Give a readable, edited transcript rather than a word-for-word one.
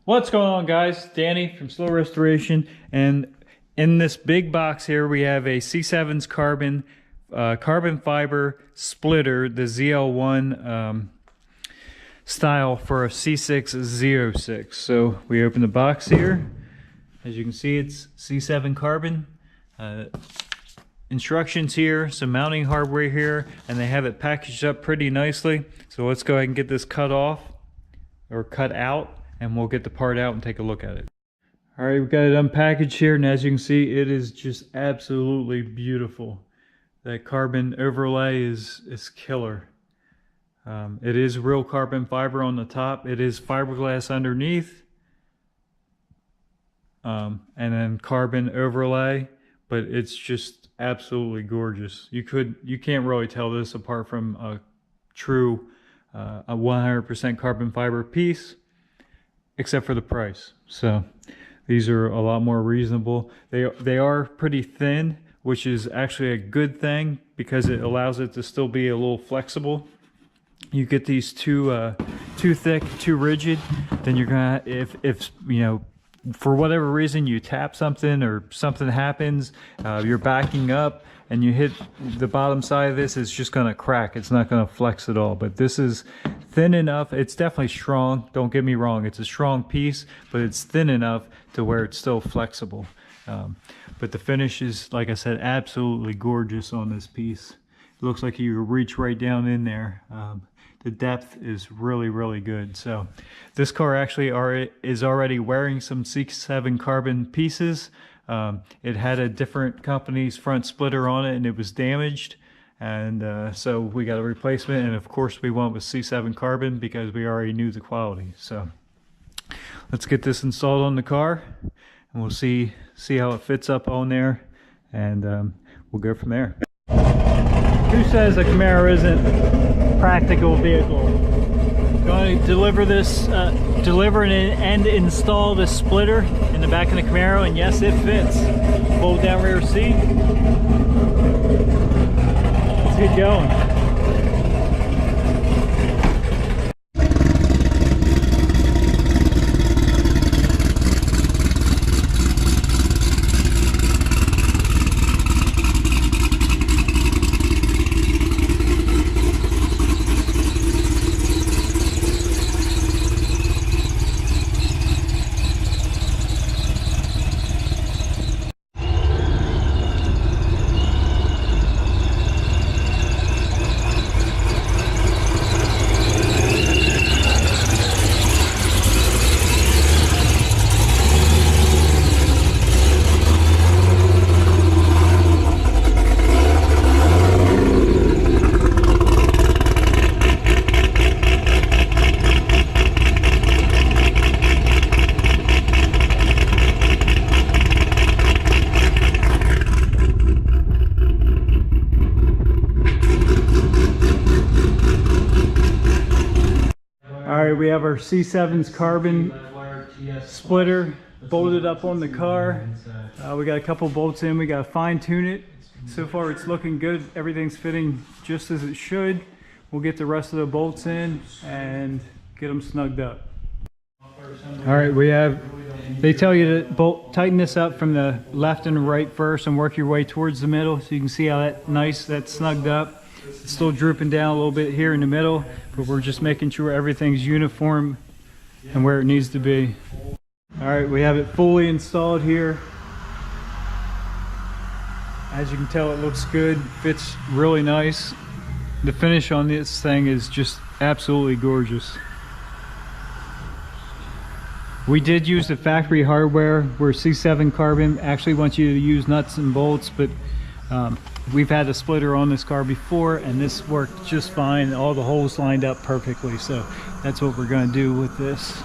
What's going on, guys? Danny from Slow Restoration, and in this big box here we have a C7's carbon fiber splitter, the ZL1 style for a C6 Z06. So we open the box here. As you can see, it's C7 carbon. Instructions here, some mounting hardware here, and they have it packaged up pretty nicely. So let's go ahead and get this cut off or cut out, and we'll get the part out and take a look at it. All right, we've got it unpackaged here, and as you can see, it is just absolutely beautiful. That carbon overlay is killer. It is real carbon fiber on the top. It is fiberglass underneath, and then carbon overlay. But it's just absolutely gorgeous. You can't really tell this apart from a true a 100% carbon fiber piece, except for the price. So these are a lot more reasonable. They are pretty thin, which is actually a good thing because it allows it to still be a little flexible. You get these too thick, too rigid, then you're gonna, if you know, for whatever reason you tap something or something happens, you're backing up and you hit the bottom side of this, it's just going to crack. It's not going to flex at all. But this is thin enough. It's definitely strong, don't get me wrong, it's a strong piece, but it's thin enough to where it's still flexible. But the finish is, like I said, absolutely gorgeous on this piece. It looks like you reach right down in there. The depth is really, really good. So this car actually is already wearing some C7 carbon pieces. It had a different company's front splitter on it and it was damaged. And so we got a replacement. And of course we went with C7 carbon because we already knew the quality. So let's get this installed on the car and we'll see how it fits up on there. And we'll go from there. Who says a Camaro isn't practical vehicle? Going to deliver this, deliver and install this splitter in the back of the Camaro, and yes, it fits. Fold down rear seat. Let's get going. Alright, we have our C7's carbon splitter bolted up on the car. We got a couple bolts in, we got to fine tune it. So far it's looking good, everything's fitting just as it should. We'll get the rest of the bolts in and get them snugged up. Alright, they tell you to tighten this up from the left and right first and work your way towards the middle, so you can see how that's snugged up. It's still drooping down a little bit here in the middle, but we're just making sure everything's uniform and where it needs to be. All right, we have it fully installed here. As you can tell, it looks good, fits really nice. The finish on this thing is just absolutely gorgeous. We did use the factory hardware where C7 carbon actually wants you to use nuts and bolts, but we've had a splitter on this car before and this worked just fine. All the holes lined up perfectly, so that's what we're going to do with this.